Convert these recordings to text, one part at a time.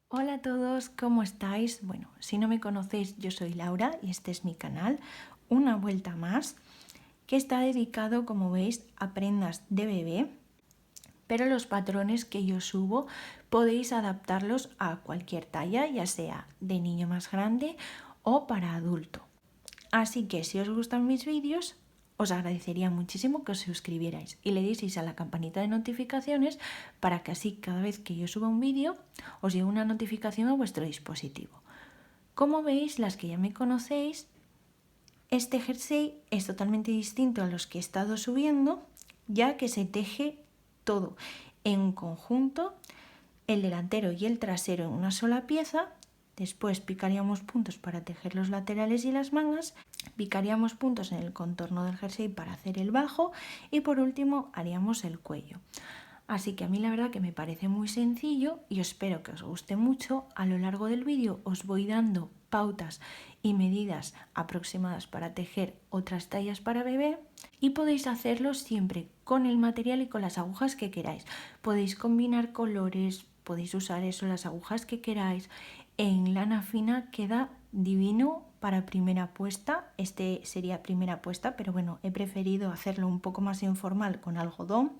Hola a todos, ¿cómo estáis? Bueno, si no me conocéis, yo soy Laura y este es mi canal, Una Vuelta Más, que está dedicado, como veis, a prendas de bebé, pero los patrones que yo subo podéis adaptarlos a cualquier talla, ya sea de niño más grande o para adulto. Así que si os gustan mis vídeos, os agradecería muchísimo que os suscribierais y le dieseis a la campanita de notificaciones para que así cada vez que yo suba un vídeo os llegue una notificación a vuestro dispositivo. Como veis, las que ya me conocéis, este jersey es totalmente distinto a los que he estado subiendo, ya que se teje todo en un conjunto, el delantero y el trasero en una sola pieza. Después picaríamos puntos para tejer los laterales y las mangas, picaríamos puntos en el contorno del jersey para hacer el bajo y por último haríamos el cuello. Así que a mí la verdad que me parece muy sencillo y espero que os guste mucho. A lo largo del vídeo os voy dando pautas y medidas aproximadas para tejer otras tallas para bebé y podéis hacerlo siempre con el material y con las agujas que queráis. Podéis combinar colores, podéis usar eso, las agujas que queráis. En lana fina queda divino para primera puesta. Este sería primera puesta, pero bueno, he preferido hacerlo un poco más informal con algodón.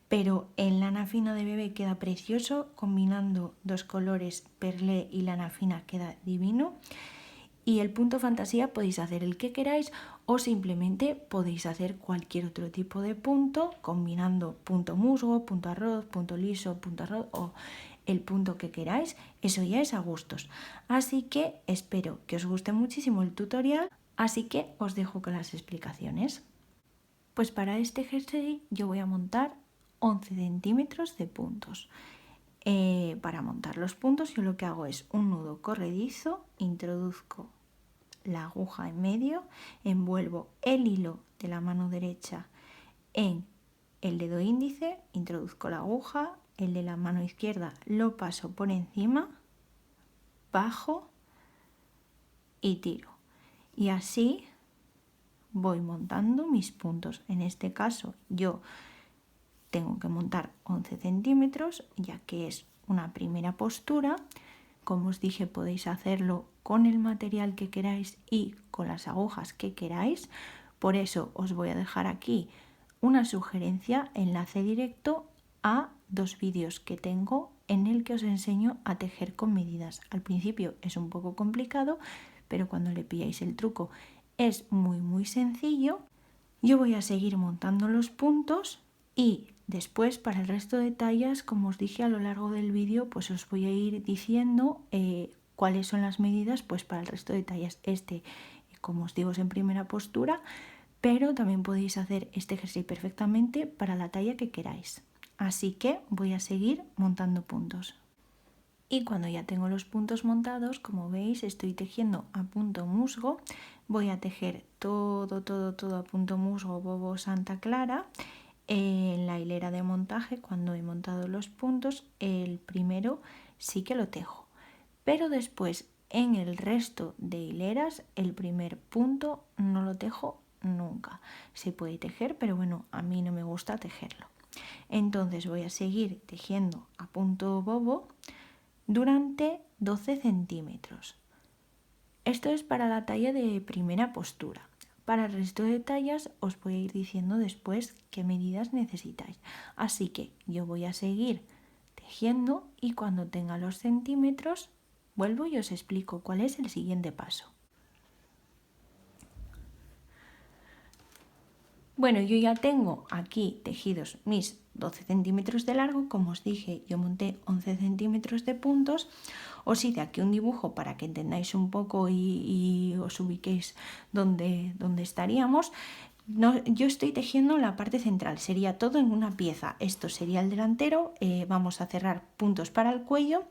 Pero en lana fina de bebé queda precioso, combinando dos colores, perlé y lana fina, queda divino. Y el punto fantasía podéis hacer el que queráis o simplemente podéis hacer cualquier otro tipo de punto, combinando punto musgo, punto arroz, punto liso, punto arroz o el punto que queráis. Eso ya es a gustos. Así que espero que os guste muchísimo el tutorial, así que os dejo con las explicaciones. Pues para este jersey yo voy a montar 11 centímetros de puntos. Para montar los puntos yo lo que hago es un nudo corredizo, introduzco la aguja en medio, envuelvo el hilo de la mano derecha en el dedo índice, introduzco la aguja, el de la mano izquierda lo paso por encima, bajo y tiro. Y así voy montando mis puntos. En este caso yo tengo que montar 11 centímetros, ya que es una primera postura. Como os dije, podéis hacerlo con el material que queráis y con las agujas que queráis. Por eso os voy a dejar aquí una sugerencia, enlace directo a dos vídeos que tengo en el que os enseño a tejer con medidas. Al principio es un poco complicado, pero cuando le pilláis el truco es muy sencillo. Yo voy a seguir montando los puntos y después para el resto de tallas, como os dije a lo largo del vídeo, pues os voy a ir diciendo cuáles son las medidas pues para el resto de tallas. Como os digo, es en primera postura, pero también podéis hacer este jersey perfectamente para la talla que queráis. Así que voy a seguir montando puntos. Y cuando ya tengo los puntos montados, como veis, estoy tejiendo a punto musgo. Voy a tejer todo a punto musgo, bobo, Santa Clara. En la hilera de montaje, cuando he montado los puntos, el primero sí que lo tejo. Pero después, en el resto de hileras, el primer punto no lo tejo nunca. Se puede tejer, pero bueno, a mí no me gusta tejerlo. Entonces voy a seguir tejiendo a punto bobo durante 12 centímetros. Esto es para la talla de primera postura. Para el resto de tallas os voy a ir diciendo después qué medidas necesitáis. Así que yo voy a seguir tejiendo y cuando tenga los centímetros vuelvo y os explico cuál es el siguiente paso. Bueno, yo ya tengo aquí tejidos mis 12 centímetros de largo. Como os dije, yo monté 11 centímetros de puntos. Os hice aquí un dibujo para que entendáis un poco y os ubiquéis donde estaríamos. No, yo estoy tejiendo la parte central, sería todo en una pieza. Esto sería el delantero, vamos a cerrar puntos para el cuello,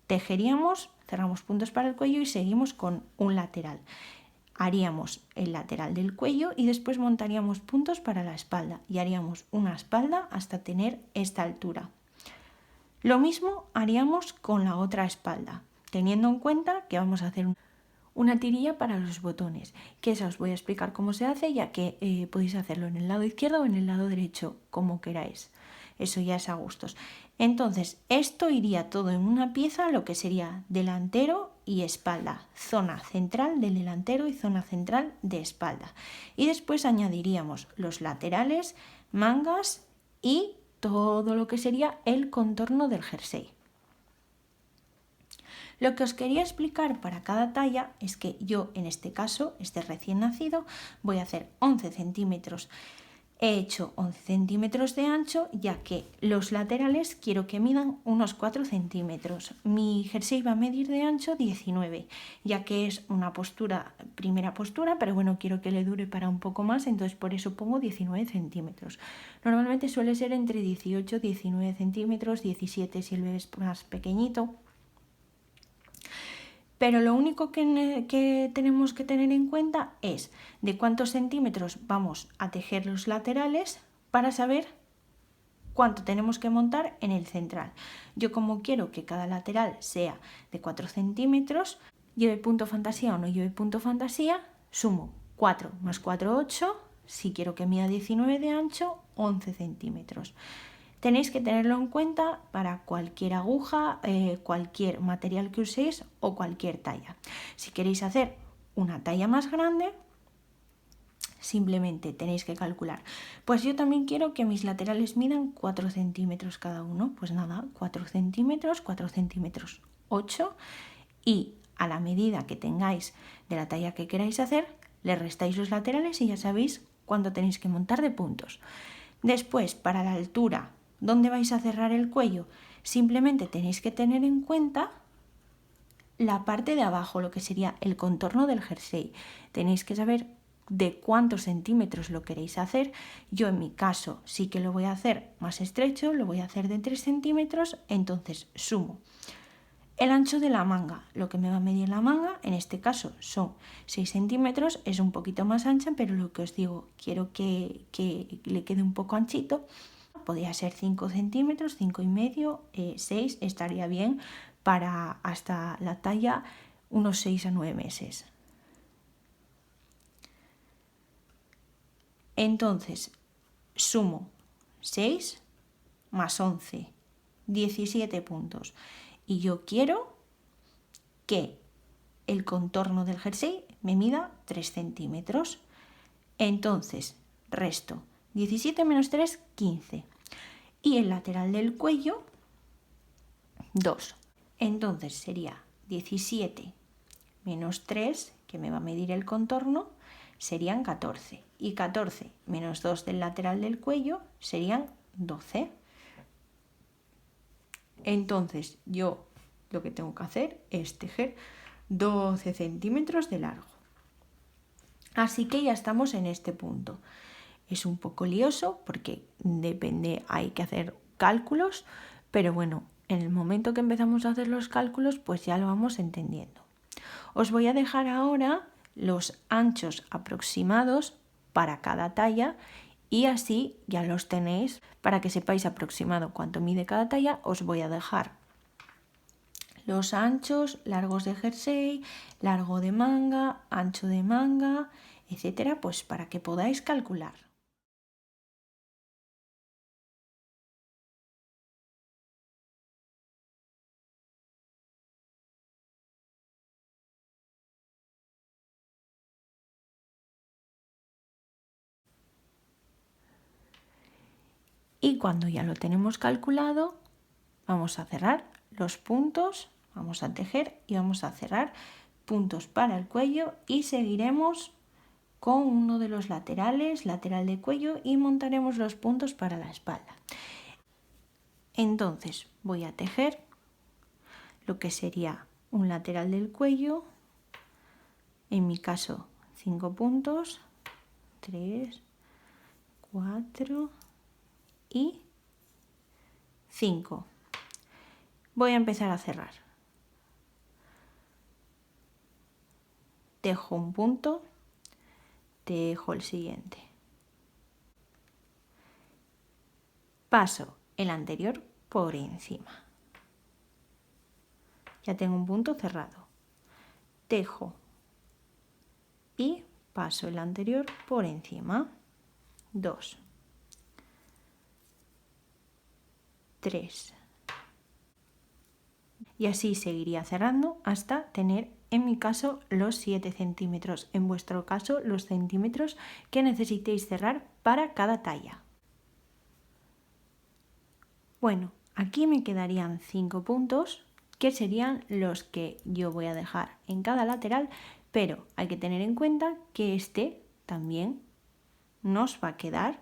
tejeríamos, cerramos puntos para el cuello y seguimos con un lateral. Haríamos el lateral del cuello y después montaríamos puntos para la espalda y haríamos una espalda hasta tener esta altura. Lo mismo haríamos con la otra espalda, teniendo en cuenta que vamos a hacer una tirilla para los botones, que esa os voy a explicar cómo se hace, ya que podéis hacerlo en el lado izquierdo o en el lado derecho, como queráis. Eso ya es a gustos. Entonces, esto iría todo en una pieza, lo que sería delantero y espalda, zona central del delantero y zona central de espalda. Y después añadiríamos los laterales, mangas y todo lo que sería el contorno del jersey. Lo que os quería explicar para cada talla es que yo, en este caso, este recién nacido, voy a hacer 11 centímetros. He hecho 11 centímetros de ancho, ya que los laterales quiero que midan unos 4 centímetros. Mi jersey va a medir de ancho 19, ya que es una postura, primera postura, pero bueno, quiero que le dure para un poco más, entonces por eso pongo 19 centímetros. Normalmente suele ser entre 18 y 19 centímetros, 17 si el bebé es más pequeñito. Pero lo único que tenemos que tener en cuenta es de cuántos centímetros vamos a tejer los laterales para saber cuánto tenemos que montar en el central. Yo, como quiero que cada lateral sea de 4 centímetros, lleve punto fantasía o no lleve punto fantasía, sumo 4 más 4, 8. Si quiero que mida 19 de ancho, 11 centímetros. Tenéis que tenerlo en cuenta para cualquier aguja, cualquier material que uséis o cualquier talla. Si queréis hacer una talla más grande, simplemente tenéis que calcular. Pues yo también quiero que mis laterales midan 4 centímetros cada uno. Pues nada, 4 centímetros, 8. Y a la medida que tengáis de la talla que queráis hacer, le restáis los laterales y ya sabéis cuánto tenéis que montar de puntos. Después, para la altura, ¿dónde vais a cerrar el cuello? Simplemente tenéis que tener en cuenta la parte de abajo, lo que sería el contorno del jersey. Tenéis que saber de cuántos centímetros lo queréis hacer. Yo, en mi caso, sí que lo voy a hacer más estrecho, lo voy a hacer de 3 centímetros, entonces sumo el ancho de la manga, lo que me va a medir la manga, en este caso son 6 centímetros, es un poquito más ancha, pero lo que os digo, quiero que le quede un poco anchito. Podría ser 5 centímetros, 5,5, 6, estaría bien para hasta la talla unos 6 a 9 meses. Entonces, sumo 6 más 11, 17 puntos. Y yo quiero que el contorno del jersey me mida 3 centímetros. Entonces, resto 17 menos 3, 15. Y el lateral del cuello, 2. Entonces sería 17 menos 3, que me va a medir el contorno, serían 14. Y 14 menos 2 del lateral del cuello serían 12. Entonces yo lo que tengo que hacer es tejer 12 centímetros de largo. Así que ya estamos en este punto. Es un poco lioso porque depende, hay que hacer cálculos, pero bueno, en el momento que empezamos a hacer los cálculos, pues ya lo vamos entendiendo. Os voy a dejar ahora los anchos aproximados para cada talla y así ya los tenéis para que sepáis aproximado cuánto mide cada talla. Os voy a dejar los anchos, largos de jersey, largo de manga, ancho de manga, etcétera, pues para que podáis calcular. Y cuando ya lo tenemos calculado, vamos a cerrar los puntos, vamos a tejer y vamos a cerrar puntos para el cuello y seguiremos con uno de los laterales, lateral de cuello, y montaremos los puntos para la espalda. Entonces voy a tejer lo que sería un lateral del cuello, en mi caso 5 puntos, 3, 4 y 5. Voy a empezar a cerrar. Tejo un punto, tejo el siguiente. Paso el anterior por encima. Ya tengo un punto cerrado. Tejo y paso el anterior por encima. 2, 3 y así seguiría cerrando hasta tener, en mi caso, los 7 centímetros, en vuestro caso los centímetros que necesitéis cerrar para cada talla. Bueno, aquí me quedarían 5 puntos que serían los que yo voy a dejar en cada lateral, pero hay que tener en cuenta que este también nos va a quedar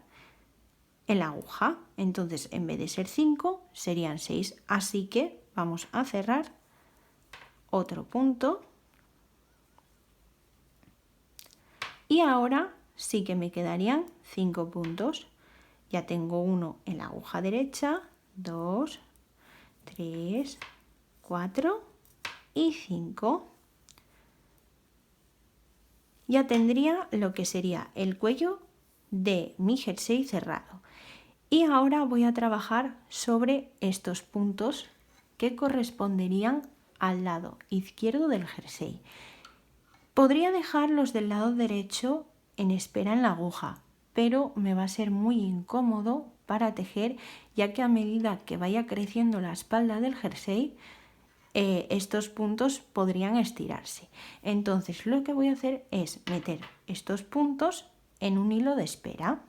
en la aguja. Entonces, en vez de ser 5, serían 6. Así que vamos a cerrar otro punto. Y ahora sí que me quedarían 5 puntos. Ya tengo uno en la aguja derecha, 2, 3, 4 y 5. Ya tendría lo que sería el cuello de mi jersey cerrado. Y ahora voy a trabajar sobre estos puntos que corresponderían al lado izquierdo del jersey. Podría dejarlos del lado derecho en espera en la aguja, pero me va a ser muy incómodo para tejer, ya que a medida que vaya creciendo la espalda del jersey, estos puntos podrían estirarse. Entonces lo que voy a hacer es meter estos puntos en un hilo de espera.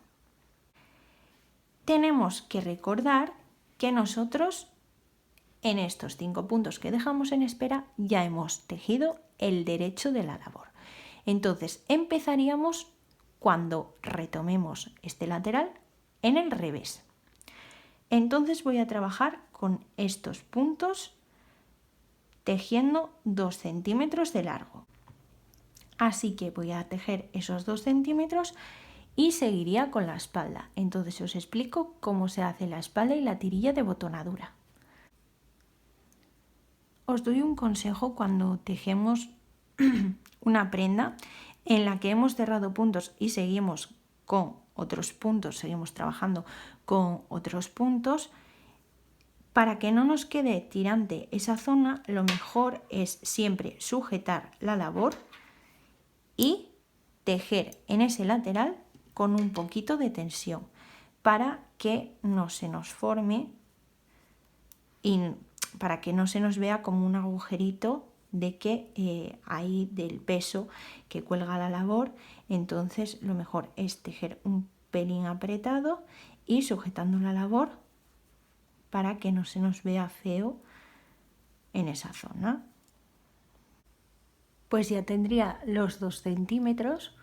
Tenemos que recordar que nosotros en estos 5 puntos que dejamos en espera ya hemos tejido el derecho de la labor. Entonces empezaríamos cuando retomemos este lateral en el revés. Entonces voy a trabajar con estos puntos tejiendo 2 centímetros de largo. Así que voy a tejer esos 2 centímetros y seguiría con la espalda. Entonces os explico cómo se hace la espalda y la tirilla de botonadura. Os doy un consejo cuando tejemos una prenda en la que hemos cerrado puntos y seguimos con otros puntos, seguimos trabajando con otros puntos. Para que no nos quede tirante esa zona, lo mejor es siempre sujetar la labor y tejer en ese lateral con un poquito de tensión para que no se nos forme y para que no se nos vea como un agujerito de que hay del peso que cuelga la labor. Entonces lo mejor es tejer un pelín apretado y sujetando la labor para que no se nos vea feo en esa zona. Pues ya tendría los 2 centímetros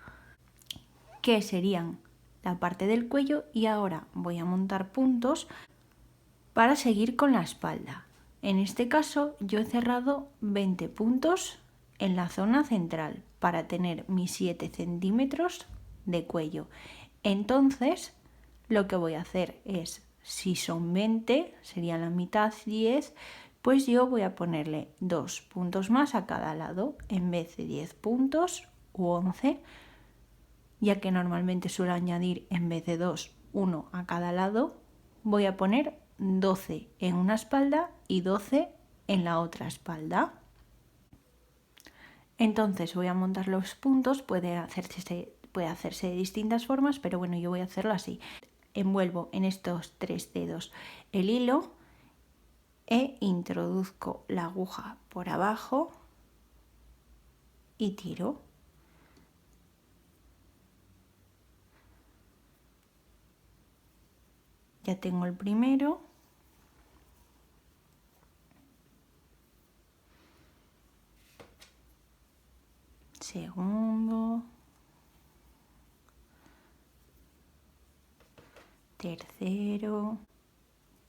que serían la parte del cuello y ahora voy a montar puntos para seguir con la espalda. En este caso yo he cerrado 20 puntos en la zona central para tener mis 7 centímetros de cuello. Entonces lo que voy a hacer es, si son 20, sería la mitad 10, pues yo voy a ponerle 2 puntos más a cada lado en vez de 10 puntos u 11, ya que normalmente suelo añadir en vez de 2, 1 a cada lado, voy a poner 12 en una espalda y 12 en la otra espalda. Entonces voy a montar los puntos, puede hacerse de distintas formas, pero bueno, yo voy a hacerlo así. Envuelvo en estos 3 dedos el hilo e introduzco la aguja por abajo y tiro. Ya tengo el primero. Segundo. Tercero.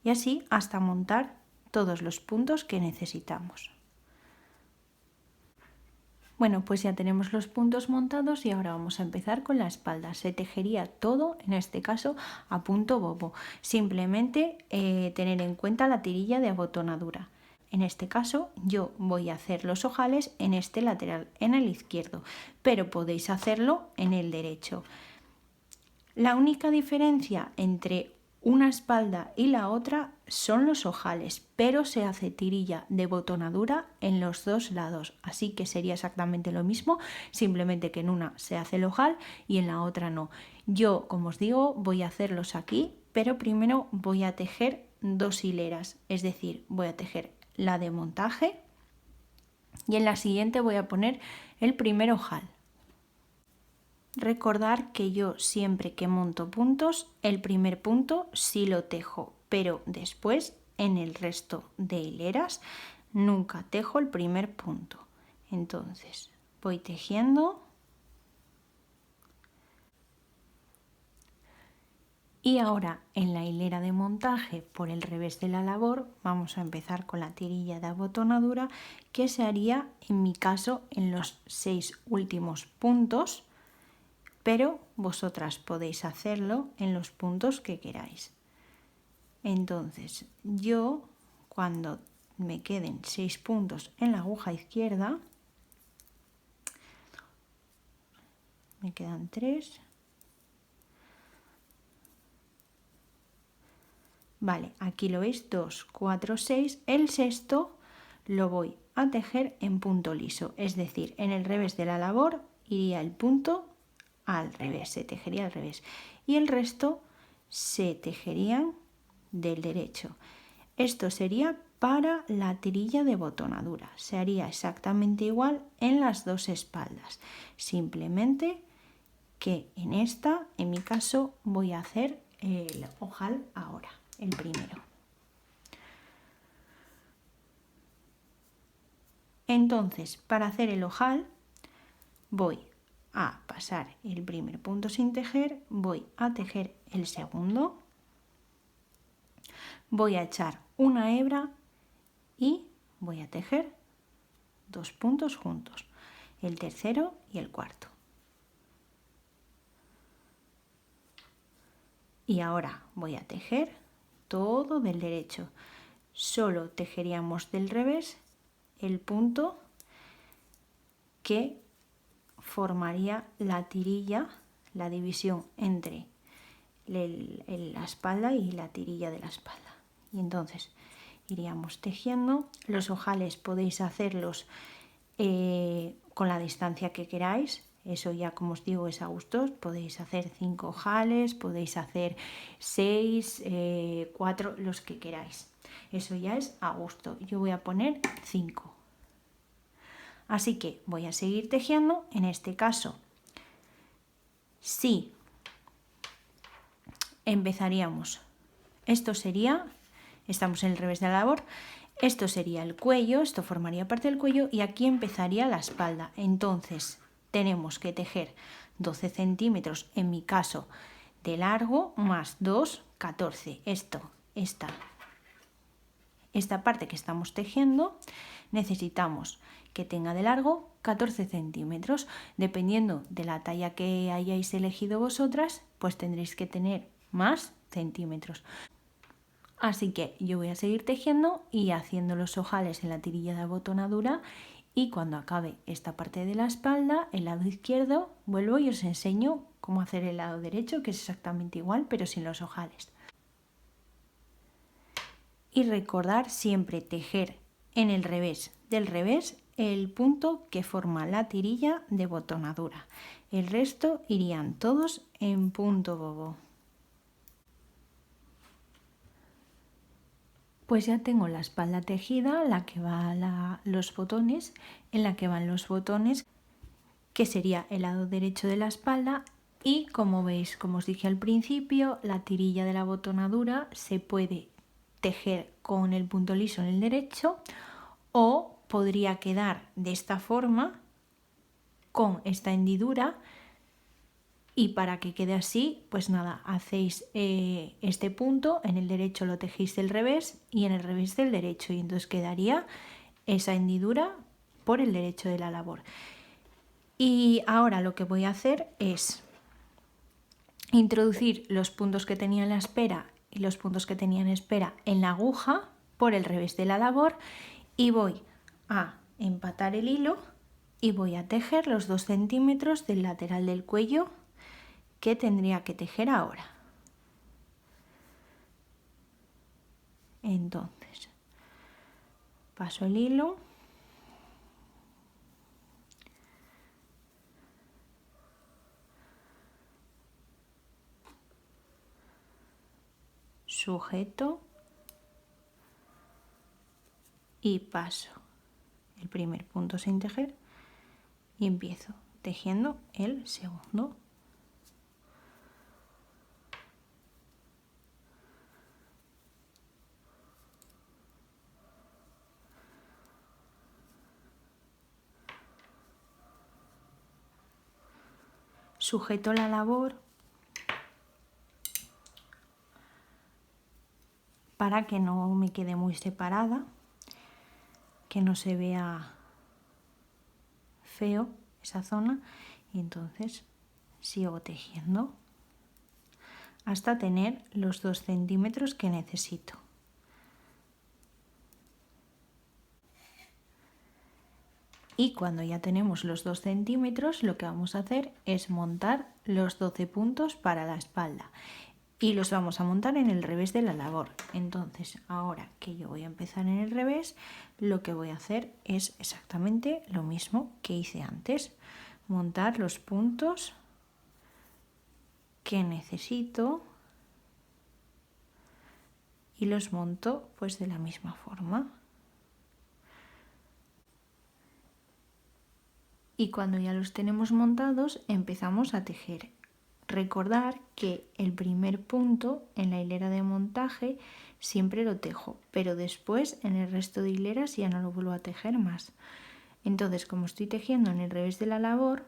Y así hasta montar todos los puntos que necesitamos. Bueno, pues ya tenemos los puntos montados y ahora vamos a empezar con la espalda. Se tejería todo, en este caso, a punto bobo. Simplemente tener en cuenta la tirilla de abotonadura. En este caso yo voy a hacer los ojales en este lateral, en el izquierdo, pero podéis hacerlo en el derecho. La única diferencia entre una espalda y la otra son los ojales, pero se hace tirilla de botonadura en los dos lados, así que sería exactamente lo mismo, simplemente que en una se hace el ojal y en la otra no. Yo, como os digo, voy a hacerlos aquí, pero primero voy a tejer 2 hileras, es decir, voy a tejer la de montaje y en la siguiente voy a poner el primer ojal. Recordar que yo siempre que monto puntos, el primer punto sí lo tejo, pero después en el resto de hileras nunca tejo el primer punto. Entonces voy tejiendo y ahora en la hilera de montaje por el revés de la labor vamos a empezar con la tirilla de abotonadura, que se haría en mi caso en los 6 últimos puntos, pero vosotras podéis hacerlo en los puntos que queráis. Entonces yo, cuando me queden 6 puntos en la aguja izquierda, me quedan 3. Vale, aquí lo veis, 2, 4, 6. El sexto lo voy a tejer en punto liso, es decir, en el revés de la labor iría el punto al revés, se tejería al revés, y el resto se tejerían del derecho. Esto sería para la tirilla de botonadura, se haría exactamente igual en las dos espaldas, simplemente que en esta, en mi caso, voy a hacer el ojal ahora, el primero. Entonces, para hacer el ojal voy a pasar el primer punto sin tejer, voy a tejer el segundo, voy a echar una hebra y voy a tejer 2 puntos juntos, el tercero y el cuarto. Y ahora voy a tejer todo del derecho, solo tejeríamos del revés el punto que formaría la tirilla, la división entre la espalda y la tirilla de la espalda. Y entonces iríamos tejiendo. Los ojales podéis hacerlos con la distancia que queráis, eso ya, como os digo, es a gustos. Podéis hacer 5 ojales, podéis hacer 6, 4, los que queráis, eso ya es a gusto. Yo voy a poner 5. Así que voy a seguir tejiendo. En este caso, sí, empezaríamos, esto sería, estamos en el revés de la labor, esto sería el cuello, esto formaría parte del cuello y aquí empezaría la espalda. Entonces tenemos que tejer 12 centímetros, en mi caso, de largo, más 2, 14. Esta parte que estamos tejiendo necesitamos que tenga de largo 14 centímetros. Dependiendo de la talla que hayáis elegido vosotras, pues tendréis que tener más centímetros. Así que yo voy a seguir tejiendo y haciendo los ojales en la tirilla de abotonadura, y cuando acabe esta parte de la espalda, el lado izquierdo, vuelvo y os enseño cómo hacer el lado derecho, que es exactamente igual pero sin los ojales. Y recordar siempre tejer en el revés del revés el punto que forma la tirilla de botonadura. El resto irían todos en punto bobo. Pues ya tengo la espalda tejida, la que va los botones, en la que van los botones, que sería el lado derecho de la espalda. Y como veis, como os dije al principio, la tirilla de la botonadura se puede tejer con el punto liso en el derecho, o podría quedar de esta forma con esta hendidura, y para que quede así, pues nada, hacéis este punto, en el derecho lo tejéis del revés y en el revés del derecho, y entonces quedaría esa hendidura por el derecho de la labor. Y ahora lo que voy a hacer es introducir los puntos que tenía en la espera y los puntos que tenía en espera en la aguja por el revés de la labor, y voy a empatar el hilo y voy a tejer los 2 centímetros del lateral del cuello que tendría que tejer ahora. Entonces paso el hilo, sujeto y paso el primer punto sin tejer y empiezo tejiendo el segundo. Sujeto la labor para que no me quede muy separada, que no se vea feo esa zona, y entonces sigo tejiendo hasta tener los 2 centímetros que necesito. Y cuando ya tenemos los 2 centímetros, lo que vamos a hacer es montar los 12 puntos para la espalda. Y los vamos a montar en el revés de la labor. Entonces, ahora que yo voy a empezar en el revés, lo que voy a hacer es exactamente lo mismo que hice antes. Montar los puntos que necesito y los monto pues de la misma forma. Y cuando ya los tenemos montados, empezamos a tejer. Recordar que el primer punto en la hilera de montaje siempre lo tejo, pero después en el resto de hileras ya no lo vuelvo a tejer más. Entonces, como estoy tejiendo en el revés de la labor,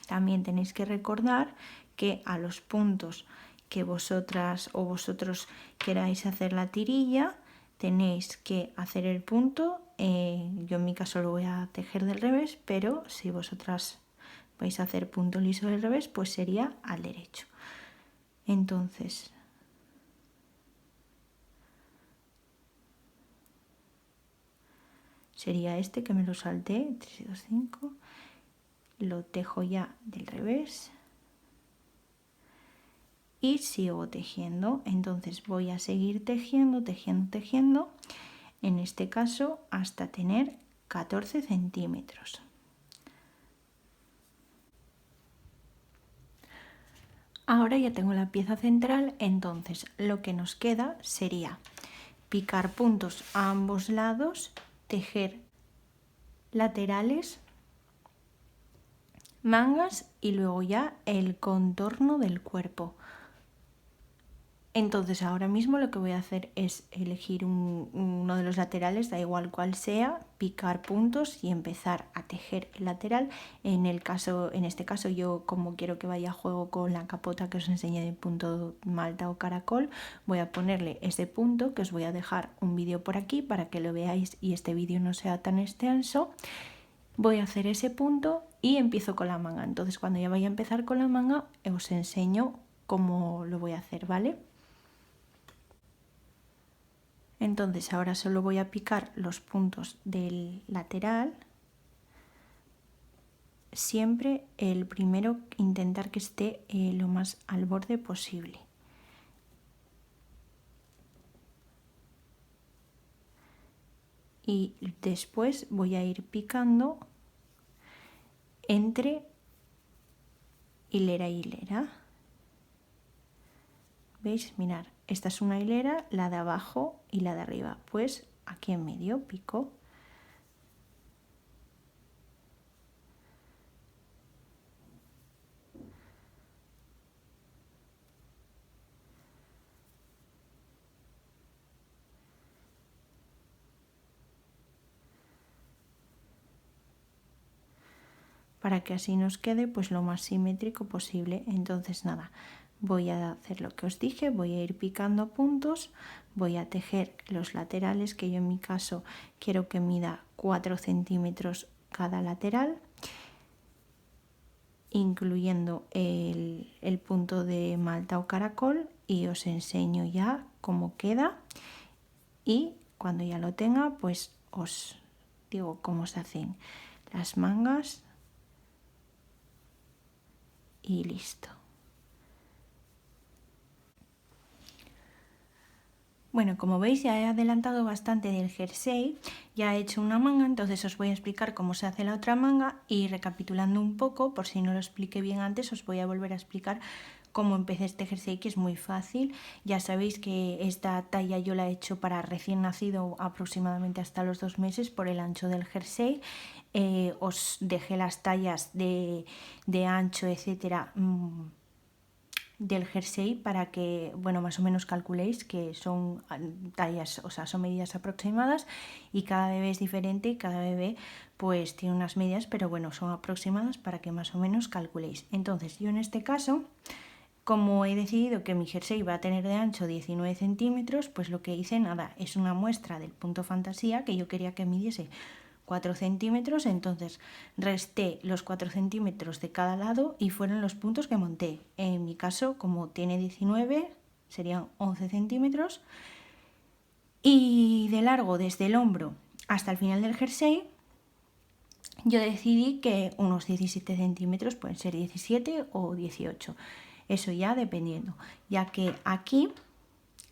también tenéis que recordar que a los puntos que vosotras o vosotros queráis hacer la tirilla, tenéis que hacer el punto. Yo en mi caso lo voy a tejer del revés, pero si vosotras vais a hacer punto liso del revés, pues sería al derecho. Entonces, sería este que me lo salté, 3, 2, 5, lo tejo ya del revés y sigo tejiendo. Entonces voy a seguir tejiendo, tejiendo, en este caso hasta tener 14 centímetros. Ahora ya tengo la pieza central, entonces lo que nos queda sería picar puntos a ambos lados, tejer laterales, mangas y luego ya el contorno del cuerpo. Entonces ahora mismo lo que voy a hacer es elegir uno de los laterales, da igual cuál sea, picar puntos y empezar a tejer el lateral. En este caso yo, como quiero que vaya a juego con la capota que os enseñé de punto malta o caracol, voy a ponerle ese punto, que os voy a dejar un vídeo por aquí para que lo veáis y este vídeo no sea tan extenso. Voy a hacer ese punto y empiezo con la manga. Entonces cuando ya vaya a empezar con la manga os enseño cómo lo voy a hacer, ¿vale? Entonces ahora solo voy a picar los puntos del lateral. Siempre el primero intentar que esté lo más al borde posible. Y después voy a ir picando entre hilera y hilera. ¿Veis? Mirad, esta es una hilera, la de abajo y la de arriba. Pues aquí en medio pico. Para que así nos quede pues lo más simétrico posible. Entonces nada, voy a hacer lo que os dije, voy a ir picando puntos, voy a tejer los laterales, que yo en mi caso quiero que mida 4 centímetros cada lateral, incluyendo el punto de malta o caracol, y os enseño ya cómo queda, y cuando ya lo tenga pues os digo cómo se hacen las mangas y listo. Bueno, como veis ya he adelantado bastante del jersey, ya he hecho una manga, entonces os voy a explicar cómo se hace la otra manga y recapitulando un poco, por si no lo expliqué bien antes, os voy a volver a explicar cómo empecé este jersey, que es muy fácil. Ya sabéis que esta talla yo la he hecho para recién nacido, aproximadamente hasta los 2 meses, por el ancho del jersey. Os dejé las tallas de ancho, etcétera, del jersey para que, bueno, más o menos calculéis que son tallas, o sea, son medidas aproximadas y cada bebé es diferente y cada bebé pues tiene unas medidas, pero bueno, son aproximadas para que más o menos calculéis. Entonces yo en este caso, como he decidido que mi jersey va a tener de ancho 19 centímetros, pues lo que hice, nada, es una muestra del punto fantasía que yo quería que midiese 4 centímetros, entonces resté los 4 centímetros de cada lado y fueron los puntos que monté. En mi caso, como tiene 19, serían 11 centímetros. Y de largo desde el hombro hasta el final del jersey, yo decidí que unos 17 centímetros, pueden ser 17 o 18. Eso ya dependiendo, ya que aquí,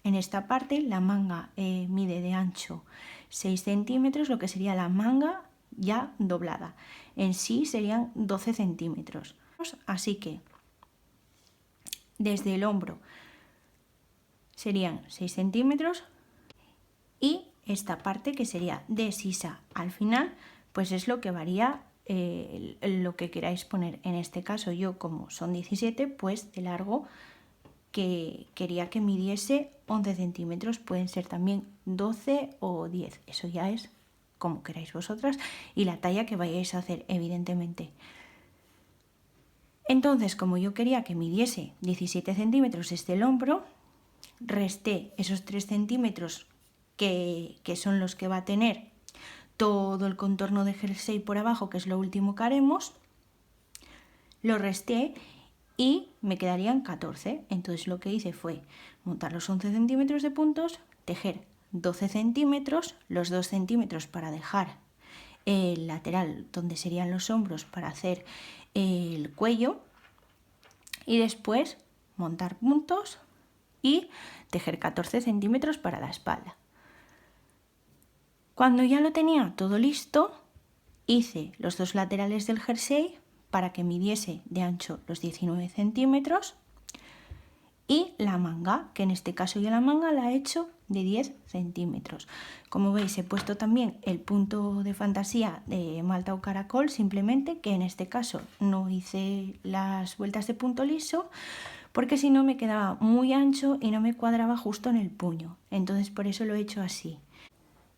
en esta parte, la manga mide de ancho 6 centímetros, lo que sería la manga ya doblada. En sí serían 12 centímetros. Así que desde el hombro serían 6 centímetros y esta parte que sería de sisa al final, pues es lo que varía lo que queráis poner. En este caso yo, como son 17, pues de largo que quería que midiese 11 centímetros, pueden ser también 12 o 10, eso ya es como queráis vosotras y la talla que vayáis a hacer, evidentemente. Entonces, como yo quería que midiese 17 centímetros desde el hombro, resté esos 3 centímetros que son los que va a tener todo el contorno de jersey por abajo, que es lo último que haremos, lo resté y me quedarían 14. Entonces lo que hice fue montar los 11 centímetros de puntos, tejer 12 centímetros, los 2 centímetros para dejar el lateral donde serían los hombros para hacer el cuello y después montar puntos y tejer 14 centímetros para la espalda. Cuando ya lo tenía todo listo, hice los 2 laterales del jersey para que midiese de ancho los 19 centímetros y la manga, que en este caso yo la manga la he hecho de 10 centímetros. Como veis, he puesto también el punto de fantasía de malta o caracol, simplemente que en este caso no hice las vueltas de punto liso porque si no me quedaba muy ancho y no me cuadraba justo en el puño. Entonces por eso lo he hecho así.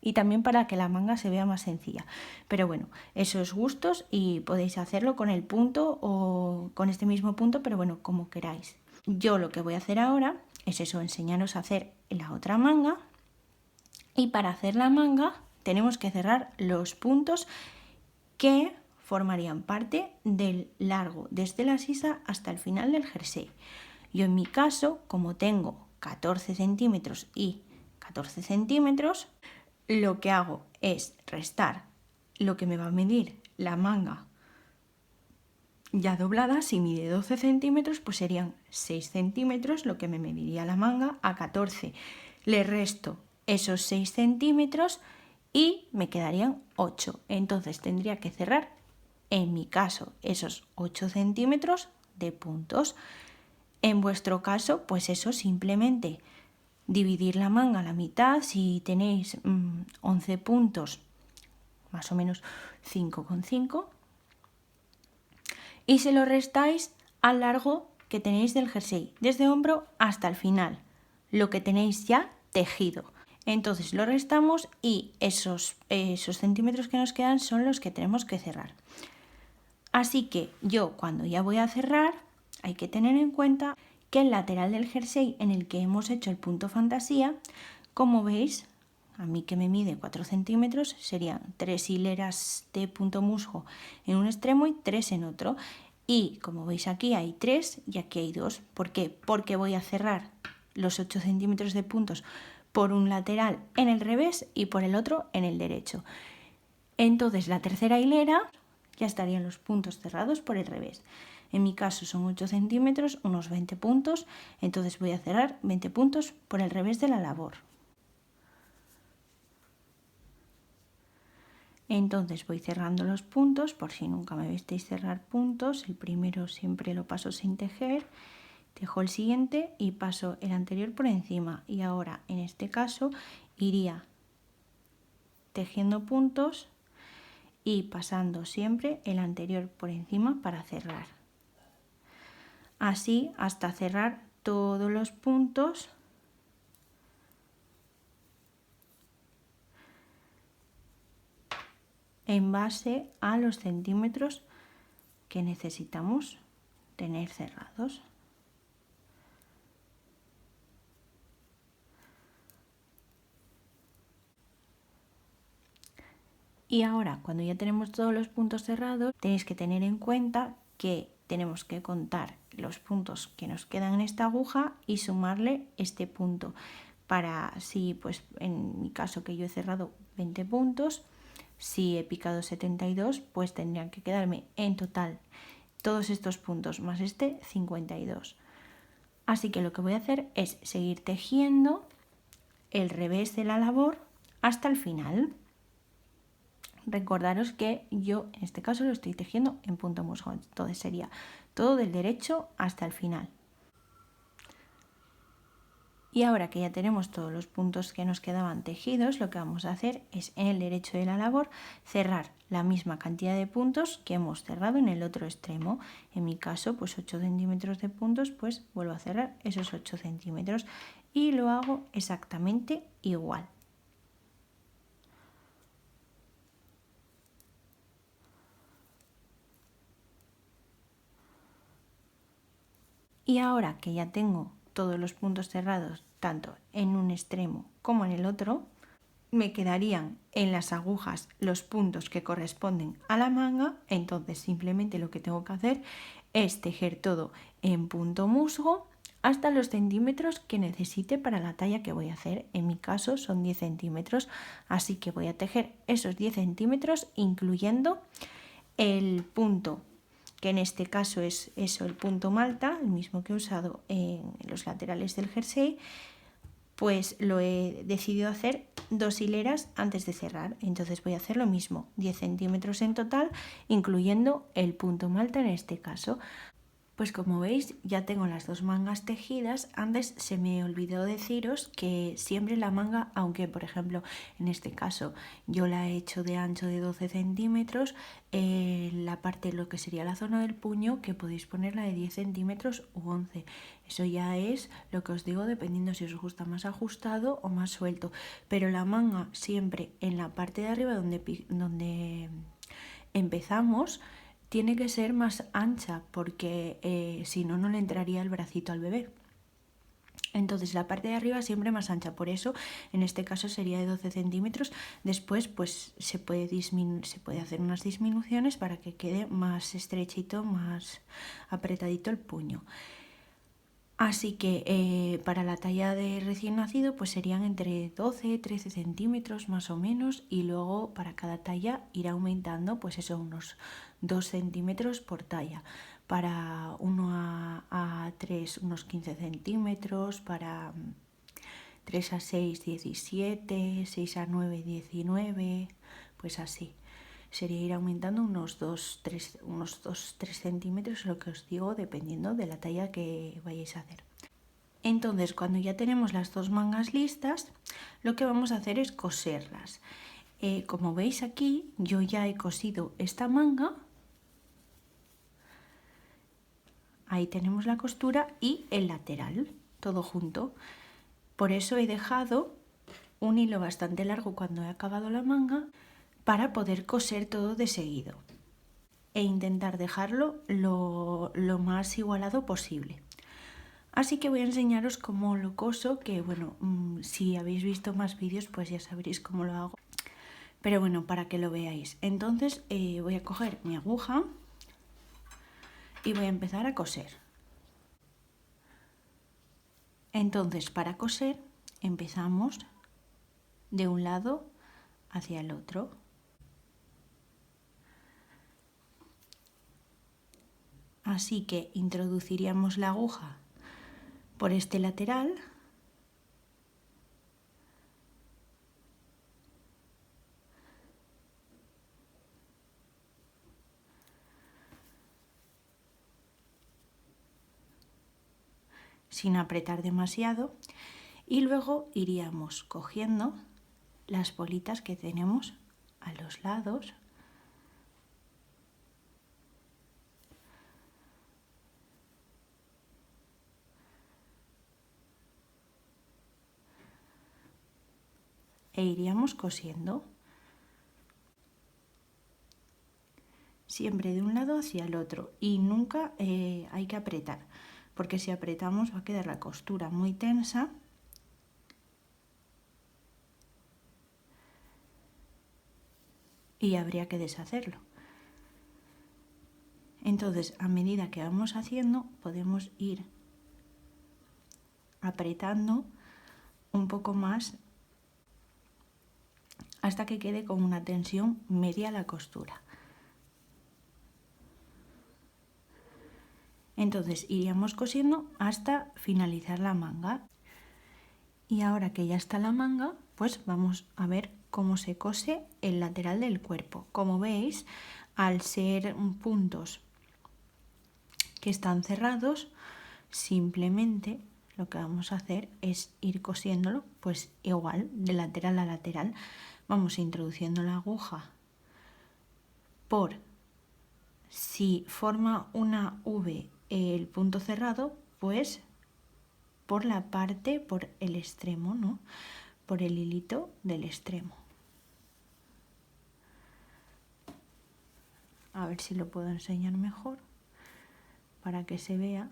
Y también para que la manga se vea más sencilla. Pero bueno, eso es gustos y podéis hacerlo con el punto o con este mismo punto, pero bueno, como queráis. Yo lo que voy a hacer ahora es eso, enseñaros a hacer la otra manga. Y para hacer la manga tenemos que cerrar los puntos que formarían parte del largo desde la sisa hasta el final del jersey. Yo en mi caso, como tengo 14 centímetros y 14 centímetros, lo que hago es restar lo que me va a medir la manga ya doblada. Si mide 12 centímetros, pues serían 6 centímetros lo que me mediría la manga. A 14 le resto esos 6 centímetros y me quedarían 8. Entonces tendría que cerrar, en mi caso, esos 8 centímetros de puntos. En vuestro caso, pues eso, simplemente dividir la manga a la mitad. Si tenéis 11 puntos, más o menos 5,5, y se lo restáis al largo que tenéis del jersey, desde hombro hasta el final, lo que tenéis ya tejido. Entonces lo restamos y esos centímetros que nos quedan son los que tenemos que cerrar. Así que yo, cuando ya voy a cerrar, hay que tener en cuenta que el lateral del jersey en el que hemos hecho el punto fantasía, como veis, a mí que me mide 4 centímetros, serían 3 hileras de punto musgo en un extremo y 3 en otro. Y como veis, aquí hay 3 y aquí hay 2. ¿Por qué? Porque voy a cerrar los 8 centímetros de puntos por un lateral en el revés y por el otro en el derecho. Entonces la tercera hilera ya estarían los puntos cerrados por el revés. En mi caso son 8 centímetros, unos 20 puntos, entonces voy a cerrar 20 puntos por el revés de la labor. Entonces voy cerrando los puntos, por si nunca me visteis cerrar puntos. El primero siempre lo paso sin tejer, tejo el siguiente y paso el anterior por encima. Y ahora en este caso iría tejiendo puntos y pasando siempre el anterior por encima para cerrar. Así hasta cerrar todos los puntos en base a los centímetros que necesitamos tener cerrados. Y ahora, cuando ya tenemos todos los puntos cerrados, tenéis que tener en cuenta que tenemos que contar los puntos que nos quedan en esta aguja y sumarle este punto. Para, si pues en mi caso que yo he cerrado 20 puntos, si he picado 72, pues tendrían que quedarme en total todos estos puntos más este 52. Así que lo que voy a hacer es seguir tejiendo el revés de la labor hasta el final. Recordaros que yo en este caso lo estoy tejiendo en punto musgo, entonces sería todo del derecho hasta el final. Y ahora que ya tenemos todos los puntos que nos quedaban tejidos, lo que vamos a hacer es en el derecho de la labor cerrar la misma cantidad de puntos que hemos cerrado en el otro extremo. En mi caso, pues 8 centímetros de puntos, pues vuelvo a cerrar esos 8 centímetros y lo hago exactamente igual. Y ahora que ya tengo todos los puntos cerrados, tanto en un extremo como en el otro, me quedarían en las agujas los puntos que corresponden a la manga. Entonces simplemente lo que tengo que hacer es tejer todo en punto musgo hasta los centímetros que necesite para la talla que voy a hacer. En mi caso son 10 centímetros, así que voy a tejer esos 10 centímetros incluyendo el punto, que en este caso es eso, el punto malta, el mismo que he usado en los laterales del jersey. Pues lo he decidido hacer 2 hileras antes de cerrar. Entonces voy a hacer lo mismo, 10 centímetros en total, incluyendo el punto malta en este caso. Pues como veis ya tengo las 2 mangas tejidas. Antes se me olvidó deciros que siempre la manga, aunque por ejemplo en este caso yo la he hecho de ancho de 12 centímetros, la parte, lo que sería la zona del puño, que podéis ponerla de 10 centímetros u 11. Eso ya es lo que os digo, dependiendo si os gusta más ajustado o más suelto. Pero la manga siempre en la parte de arriba donde empezamos, tiene que ser más ancha porque si no, no le entraría el bracito al bebé. Entonces la parte de arriba siempre más ancha, por eso en este caso sería de 12 centímetros. Después pues se puede hacer unas disminuciones para que quede más estrechito, más apretadito el puño. Así que para la talla de recién nacido pues serían entre 12 13 centímetros más o menos, y luego para cada talla irá aumentando pues eso, unos 2 centímetros por talla. Para 1 a 3 unos 15 centímetros, para 3 a 6 17, 6 a 9 19, pues así. Sería ir aumentando unos 2-3 centímetros, lo que os digo, dependiendo de la talla que vayáis a hacer. Entonces, cuando ya tenemos las 2 mangas listas, lo que vamos a hacer es coserlas. Como veis aquí, yo ya he cosido esta manga. Ahí tenemos la costura y el lateral, todo junto. Por eso he dejado un hilo bastante largo cuando he acabado la manga, para poder coser todo de seguido e intentar dejarlo lo más igualado posible. Así que voy a enseñaros cómo lo coso, que bueno, si habéis visto más vídeos pues ya sabréis cómo lo hago. Pero bueno, para que lo veáis. Entonces voy a coger mi aguja y voy a empezar a coser. Entonces para coser empezamos de un lado hacia el otro. Así que introduciríamos la aguja por este lateral sin apretar demasiado, y luego iríamos cogiendo las bolitas que tenemos a los lados e iríamos cosiendo siempre de un lado hacia el otro, y nunca hay que apretar, porque si apretamos va a quedar la costura muy tensa y habría que deshacerlo. Entonces, a medida que vamos haciendo, podemos ir apretando un poco más hasta que quede con una tensión media la costura. Entonces iríamos cosiendo hasta finalizar la manga. Y ahora que ya está la manga, pues vamos a ver cómo se cose el lateral del cuerpo. Como veis, al ser puntos que están cerrados, simplemente lo que vamos a hacer es ir cosiéndolo pues igual de lateral a lateral. Vamos introduciendo la aguja por, si forma una V el punto cerrado, pues por la parte, por el extremo, ¿no? Por el hilito del extremo. A ver si lo puedo enseñar mejor para que se vea.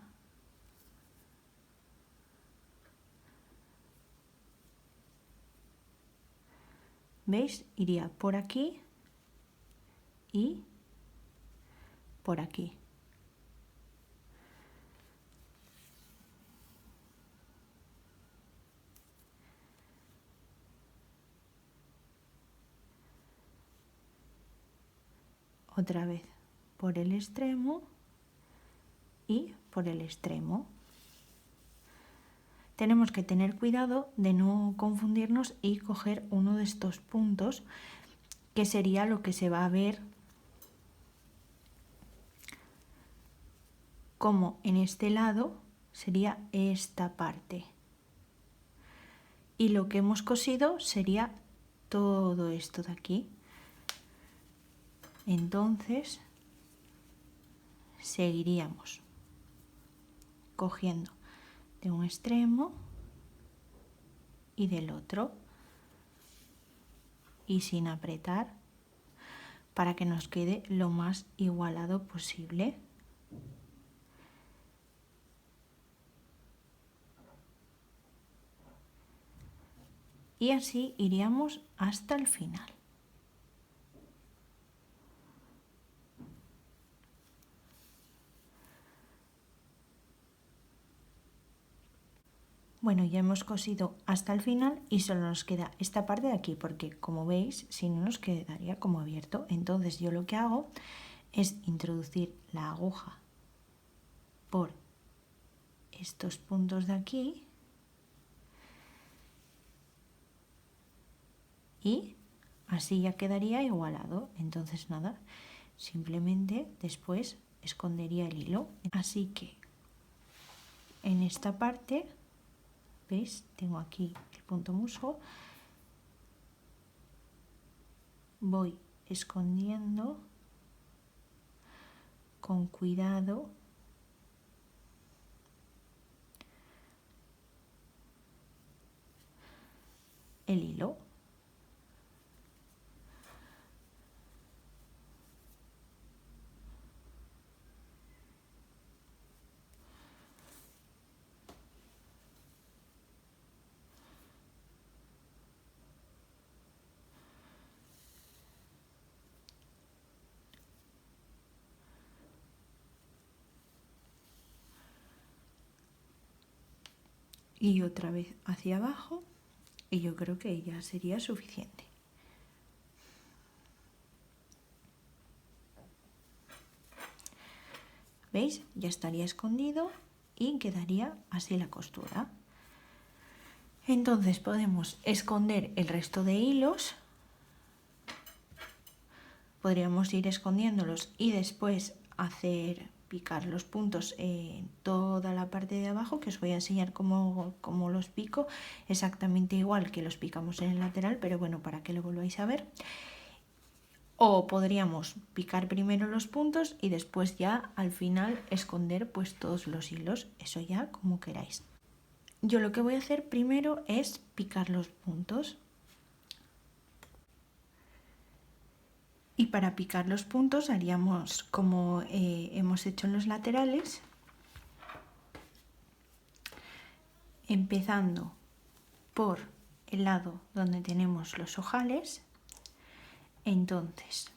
¿Veis? Iría por aquí y por aquí. Otra vez por el extremo y por el extremo. Tenemos que tener cuidado de no confundirnos y coger uno de estos puntos, que sería lo que se va a ver como en este lado sería esta parte. Y lo que hemos cosido sería todo esto de aquí. Entonces seguiríamos cogiendo de un extremo y del otro, y sin apretar, para que nos quede lo más igualado posible. Y así iríamos hasta el final. Bueno, ya hemos cosido hasta el final y solo nos queda esta parte de aquí, porque como veis, si no nos quedaría como abierto. Entonces yo lo que hago es introducir la aguja por estos puntos de aquí y así ya quedaría igualado. Entonces nada, simplemente después escondería el hilo. Así que en esta parte, ¿veis? Tengo aquí el punto musgo. Voy escondiendo con cuidado el hilo. Y otra vez hacia abajo, y yo creo que ya sería suficiente. ¿Veis? Ya estaría escondido y quedaría así la costura. Entonces podemos esconder el resto de hilos. Podríamos ir escondiéndolos y después hacer picar los puntos en toda la parte de abajo, que os voy a enseñar cómo los pico, exactamente igual que los picamos en el lateral, pero bueno, para que lo volváis a ver. O podríamos picar primero los puntos y después ya al final esconder pues todos los hilos, eso ya como queráis. Yo lo que voy a hacer primero es picar los puntos. Y para picar los puntos haríamos como hemos hecho en los laterales, empezando por el lado donde tenemos los ojales. Entonces,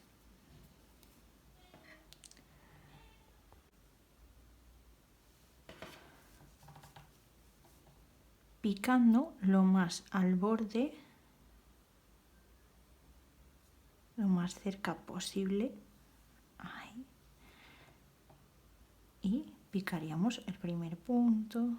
picando lo más al borde, lo más cerca posible, ahí, y picaríamos el primer punto.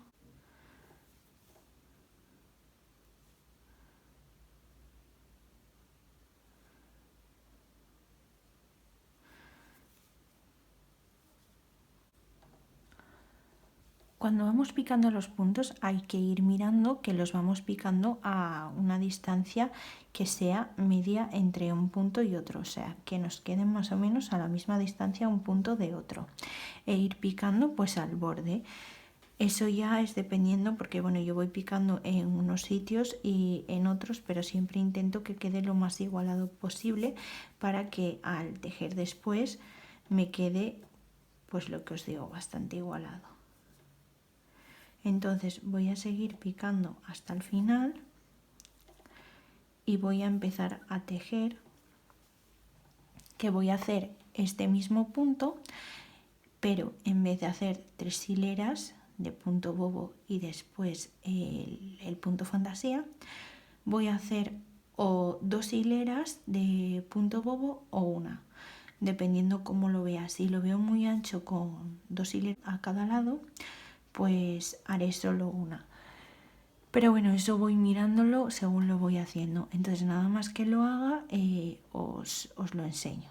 Cuando vamos picando los puntos hay que ir mirando que los vamos picando a una distancia que sea media entre un punto y otro, o sea, que nos queden más o menos a la misma distancia un punto de otro, e ir picando pues al borde. Eso ya es dependiendo, porque bueno, yo voy picando en unos sitios y en otros, pero siempre intento que quede lo más igualado posible para que al tejer después me quede pues lo que os digo, bastante igualado. Entonces voy a seguir picando hasta el final y voy a empezar a tejer, que voy a hacer este mismo punto, pero en vez de hacer 3 hileras de punto bobo y después el punto fantasía, voy a hacer o 2 hileras de punto bobo o una, dependiendo cómo lo vea. Si lo veo muy ancho con 2 hileras a cada lado, pues haré solo una. Pero bueno, eso voy mirándolo según lo voy haciendo. Entonces nada más que lo haga os lo enseño.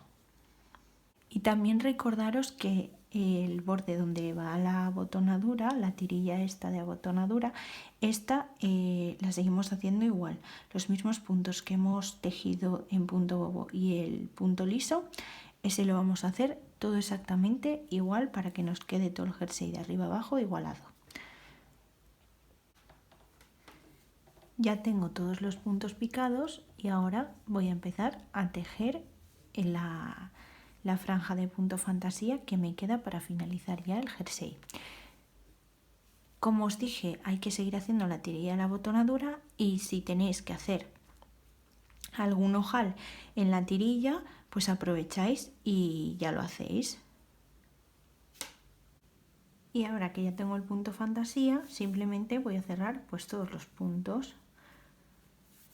Y también recordaros que el borde donde va la abotonadura, la tirilla esta de abotonadura, esta la seguimos haciendo igual. Los mismos puntos que hemos tejido en punto bobo y el punto liso, ese lo vamos a hacer todo exactamente igual para que nos quede todo el jersey de arriba abajo igualado. Ya tengo todos los puntos picados y ahora voy a empezar a tejer en la franja de punto fantasía que me queda para finalizar ya el jersey. Como os dije, hay que seguir haciendo la tirilla de la abotonadura, y si tenéis que hacer algún ojal en la tirilla, pues aprovecháis y ya lo hacéis. Y ahora que ya tengo el punto fantasía, simplemente voy a cerrar pues todos los puntos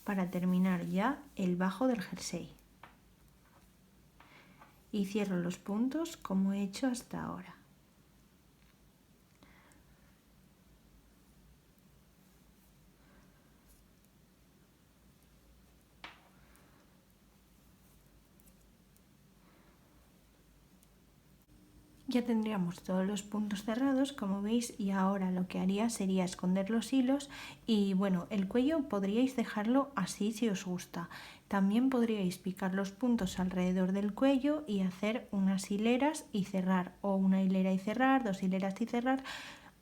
para terminar ya el bajo del jersey. Y cierro los puntos como he hecho hasta ahora. Ya tendríamos todos los puntos cerrados, como veis, y ahora lo que haría sería esconder los hilos. Y bueno, el cuello podríais dejarlo así si os gusta. También podríais picar los puntos alrededor del cuello y hacer unas hileras y cerrar, o una hilera y cerrar, 2 hileras y cerrar,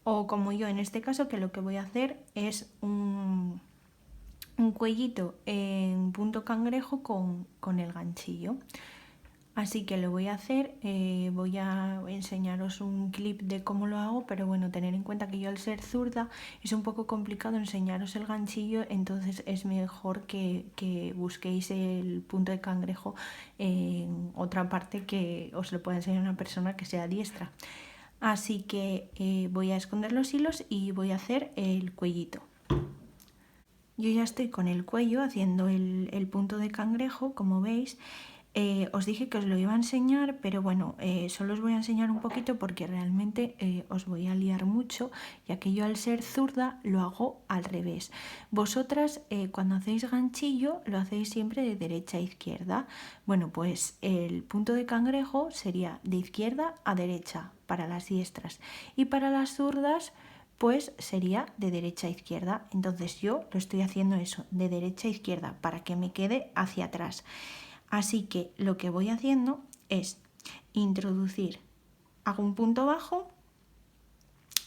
o como yo en este caso, que lo que voy a hacer es un cuellito en punto cangrejo con el ganchillo. Así que lo voy a hacer, voy a enseñaros un clip de cómo lo hago, pero bueno, tener en cuenta que yo al ser zurda es un poco complicado enseñaros el ganchillo, entonces es mejor que busquéis el punto de cangrejo en otra parte que os lo pueda enseñar una persona que sea diestra. Así que voy a esconder los hilos y voy a hacer el cuellito. Yo ya estoy con el cuello haciendo el punto de cangrejo, como veis. Os dije que os lo iba a enseñar, pero bueno, solo os voy a enseñar un poquito porque realmente os voy a liar mucho, ya que yo al ser zurda lo hago al revés. Vosotras cuando hacéis ganchillo lo hacéis siempre de derecha a izquierda. Bueno, pues el punto de cangrejo sería de izquierda a derecha para las diestras, y para las zurdas pues sería de derecha a izquierda. Entonces yo lo estoy haciendo eso, de derecha a izquierda, para que me quede hacia atrás. Así que lo que voy haciendo es introducir, hago un punto bajo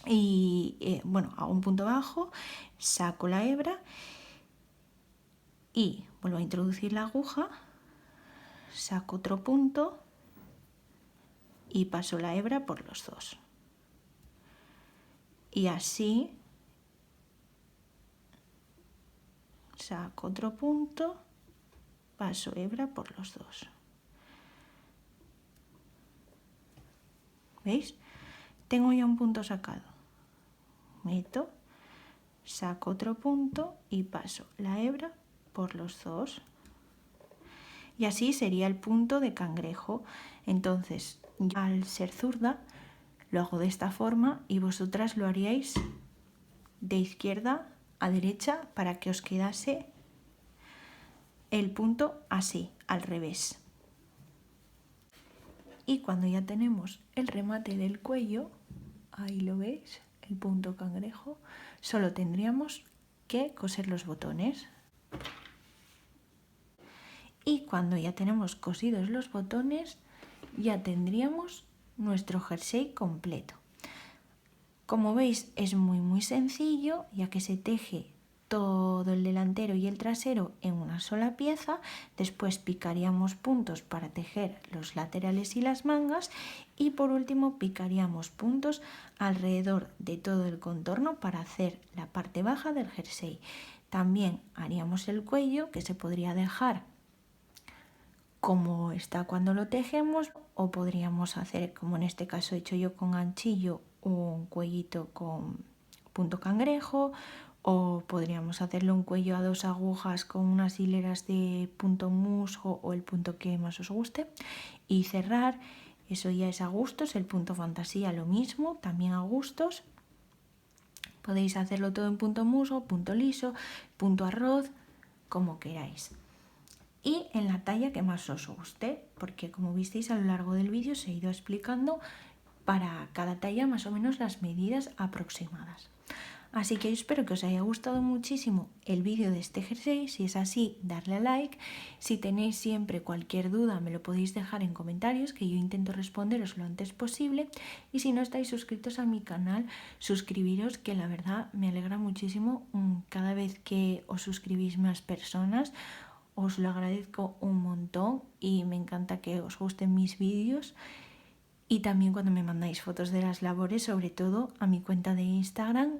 y hago un punto bajo, saco la hebra y vuelvo a introducir la aguja, saco otro punto y paso la hebra por los dos. Y así saco otro punto, paso hebra por los dos. ¿Veis? Tengo ya un punto sacado. Meto, saco otro punto y paso la hebra por los dos. Y así sería el punto de cangrejo. Entonces, ya al ser zurda, lo hago de esta forma y vosotras lo haríais de izquierda a derecha para que os quedase el punto así, al revés. Y cuando ya tenemos el remate del cuello, ahí lo veis, el punto cangrejo, solo tendríamos que coser los botones. Y cuando ya tenemos cosidos los botones, ya tendríamos nuestro jersey completo. Como veis, es muy sencillo, ya que se teje todo el delantero y el trasero en una sola pieza. Después picaríamos puntos para tejer los laterales y las mangas, y por último picaríamos puntos alrededor de todo el contorno para hacer la parte baja del jersey. También haríamos el cuello, que se podría dejar como está cuando lo tejemos, o podríamos hacer, como en este caso he hecho yo con ganchillo, un cuellito con punto cangrejo, o podríamos hacerle un cuello a 2 agujas con unas hileras de punto musgo o el punto que más os guste, y cerrar. Eso ya es a gustos. El punto fantasía lo mismo, también a gustos. Podéis hacerlo todo en punto musgo, punto liso, punto arroz, como queráis. Y en la talla que más os guste, porque como visteis a lo largo del vídeo os he ido explicando para cada talla más o menos las medidas aproximadas. Así que yo espero que os haya gustado muchísimo el vídeo de este jersey. Si es así, darle a like. Si tenéis siempre cualquier duda me lo podéis dejar en comentarios, que yo intento responderos lo antes posible. Y si no estáis suscritos a mi canal, suscribiros, que la verdad me alegra muchísimo cada vez que os suscribís más personas. Os lo agradezco un montón y me encanta que os gusten mis vídeos. Y también cuando me mandáis fotos de las labores, sobre todo a mi cuenta de Instagram.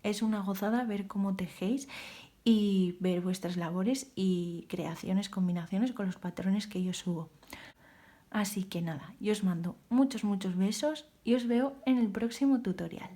Es una gozada ver cómo tejéis y ver vuestras labores y creaciones, combinaciones con los patrones que yo subo. Así que nada, yo os mando muchos besos y os veo en el próximo tutorial.